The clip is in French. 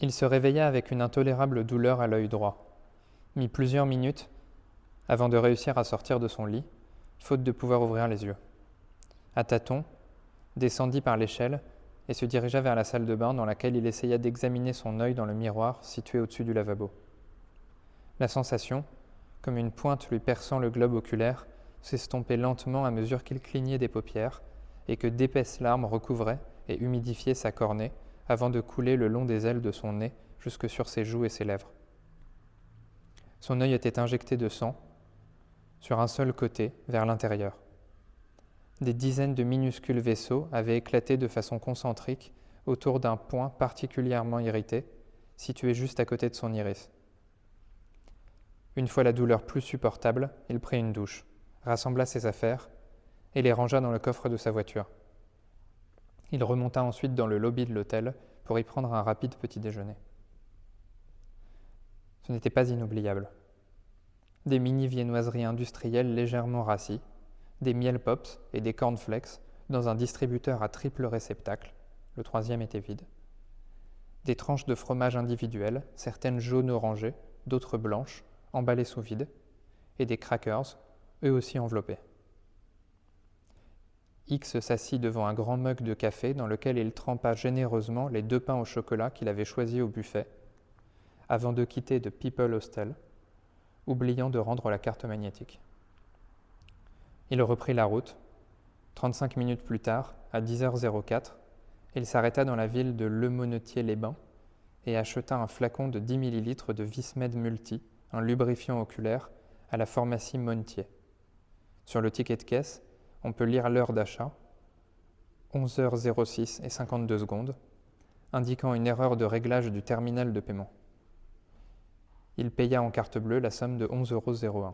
Il se réveilla avec une intolérable douleur à l'œil droit, mit plusieurs minutes avant de réussir à sortir de son lit, faute de pouvoir ouvrir les yeux. À tâtons, descendit par l'échelle et se dirigea vers la salle de bain dans laquelle il essaya d'examiner son œil dans le miroir situé au-dessus du lavabo. La sensation, comme une pointe lui perçant le globe oculaire, s'estompait lentement à mesure qu'il clignait des paupières et que d'épaisses larmes recouvraient et humidifiaient sa cornée avant de couler le long des ailes de son nez jusque sur ses joues et ses lèvres. Son œil était injecté de sang, sur un seul côté, vers l'intérieur. Des dizaines de minuscules vaisseaux avaient éclaté de façon concentrique autour d'un point particulièrement irrité, situé juste à côté de son iris. Une fois la douleur plus supportable, il prit une douche, rassembla ses affaires et les rangea dans le coffre de sa voiture. Il remonta ensuite dans le lobby de l'hôtel pour y prendre un rapide petit déjeuner. Ce n'était pas inoubliable. Des mini-viennoiseries industrielles légèrement rassis, des miel pops et des cornflakes dans un distributeur à triple réceptacle, le troisième était vide. Des tranches de fromage individuelles, certaines jaunes orangées, d'autres blanches, emballées sous vide, et des crackers, eux aussi enveloppés. X s'assit devant un grand mug de café dans lequel il trempa généreusement les 2 pains au chocolat qu'il avait choisis au buffet, avant de quitter The People Hostel, oubliant de rendre la carte magnétique. Il reprit la route. 35 minutes plus tard, à 10h04, il s'arrêta dans la ville de Le Monetier-les-Bains et acheta un flacon de 10 ml de Vismed Multi, un lubrifiant oculaire, à la pharmacie Montier. Sur le ticket de caisse, on peut lire l'heure d'achat, 11h06 et 52 secondes, indiquant une erreur de réglage du terminal de paiement. Il paya en carte bleue la somme de 11,01 €.